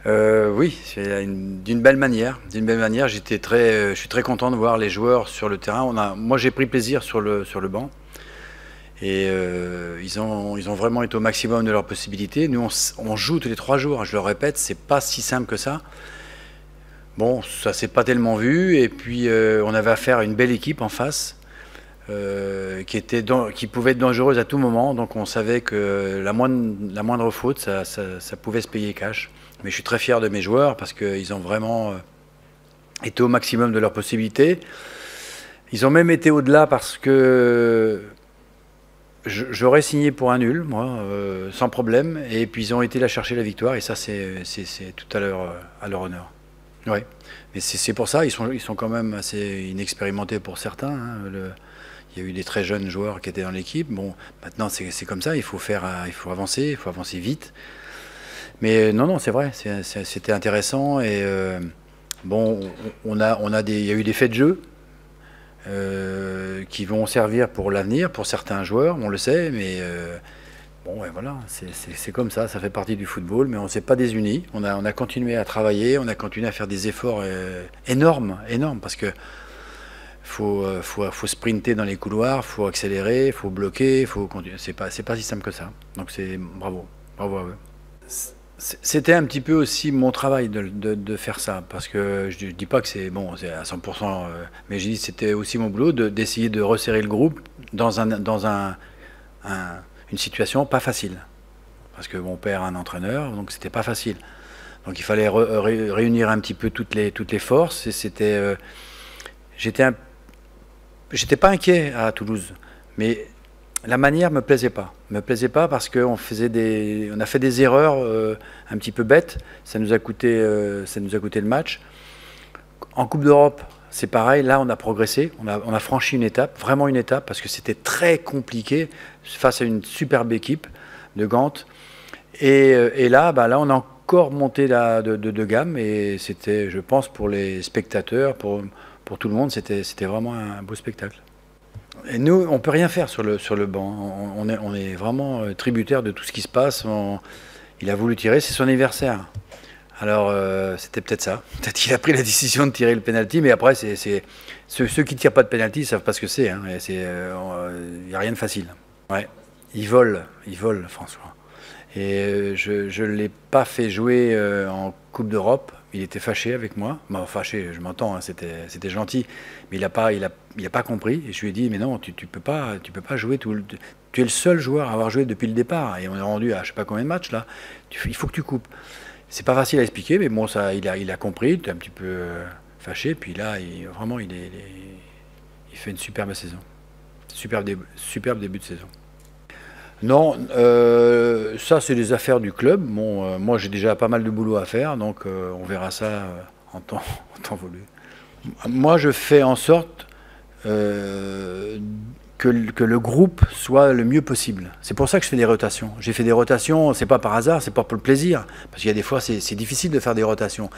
Oui, d'une belle manière. D'une belle manière, je suis très content de voir les joueurs sur le terrain. Moi, j'ai pris plaisir sur le banc. Et ils ont vraiment été au maximum de leurs possibilités. Nous, on joue tous les 3 jours. Je le répète, c'est pas si simple que ça. Bon, ça s'est pas tellement vu. Et puis, on avait affaire à une belle équipe en face. Qui pouvait être dangereuse à tout moment. Donc on savait que la moindre faute, ça pouvait se payer cash. Mais je suis très fier de mes joueurs parce qu'ils ont vraiment été au maximum de leurs possibilités. Ils ont même été au-delà parce que j'aurais signé pour un nul, moi, sans problème. Et puis ils ont été là chercher la victoire. Et ça, c'est tout à leur honneur. Ouais. Mais c'est pour ça, ils sont quand même assez inexpérimentés pour certains. Hein, il y a eu des très jeunes joueurs qui étaient dans l'équipe. Bon, maintenant c'est comme ça, il faut avancer vite. Mais non, c'est vrai, c'était intéressant. Et bon, il y a eu des faits de jeu qui vont servir pour l'avenir, pour certains joueurs, on le sait. Mais bon, ouais, voilà, c'est comme ça fait partie du football. Mais on ne s'est pas désunis. On a continué à travailler, on a continué à faire des efforts énormes, parce que faut sprinter dans les couloirs, faut accélérer, faut bloquer, faut continuer. C'est pas si simple que ça. Donc c'est bravo à eux. C'était un petit peu aussi mon travail de faire ça, parce que je dis pas que c'est bon, c'est à 100%, mais j'ai dit c'était aussi mon boulot d'essayer de resserrer le groupe dans une situation pas facile, parce que mon père est un entraîneur, donc c'était pas facile. Donc il fallait réunir un petit peu toutes les forces. Et j'étais pas inquiet à Toulouse, mais la manière me plaisait pas. Me plaisait pas parce qu'on a fait des erreurs un petit peu bêtes. Ça nous a coûté le match. En Coupe d'Europe, c'est pareil. Là, on a progressé. On a franchi une étape, vraiment une étape, parce que c'était très compliqué face à une superbe équipe de Gand. Et là, on a encore monté de gamme. Et c'était, je pense, pour les spectateurs, pour tout le monde, c'était vraiment un beau spectacle. Et nous, on ne peut rien faire sur le banc. On est vraiment tributaire de tout ce qui se passe. Il a voulu tirer, c'est son anniversaire. Alors, c'était peut-être ça. Peut-être qu'il a pris la décision de tirer le penalty, mais après, ceux qui ne tirent pas de penalty ne savent pas ce que c'est. Hein. Il n'y a rien de facile. Ouais. Il vole, François. Et je ne l'ai pas fait jouer en Coupe d'Europe. Il était fâché avec moi. Bon, fâché, je m'entends, hein, c'était gentil. Mais il a pas compris. Et je lui ai dit, mais non, tu peux pas jouer tu es le seul joueur à avoir joué depuis le départ. Et on est rendu à je sais pas combien de matchs là. Il faut que tu coupes. C'est pas facile à expliquer, mais bon, il a compris. Il était un petit peu fâché. Puis là, vraiment, il fait une superbe saison. Superbe début de saison. Non, ça c'est des affaires du club. Bon, moi j'ai déjà pas mal de boulot à faire, donc on verra ça en temps voulu. Moi je fais en sorte que le groupe soit le mieux possible. C'est pour ça que je fais des rotations. J'ai fait des rotations, c'est pas par hasard, c'est pas pour le plaisir. Parce qu'il y a des fois c'est difficile de faire des rotations.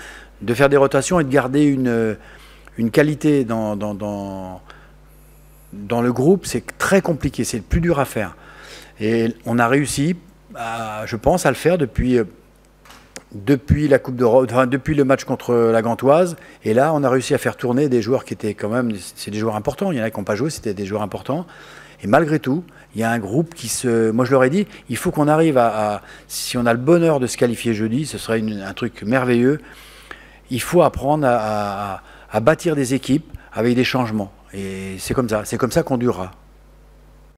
De faire des rotations et de garder une qualité dans le groupe, c'est très compliqué, c'est le plus dur à faire. Et on a réussi, je pense, à le faire depuis la Coupe d'Europe, enfin, depuis le match contre la Gantoise. Et là, on a réussi à faire tourner des joueurs qui étaient quand même, c'est des joueurs importants. Il y en a qui n'ont pas joué, c'était des joueurs importants. Et malgré tout, il y a un groupe moi je leur ai dit, il faut qu'on arrive si on a le bonheur de se qualifier jeudi, ce serait un truc merveilleux. Il faut apprendre à bâtir des équipes avec des changements. Et c'est comme ça qu'on durera.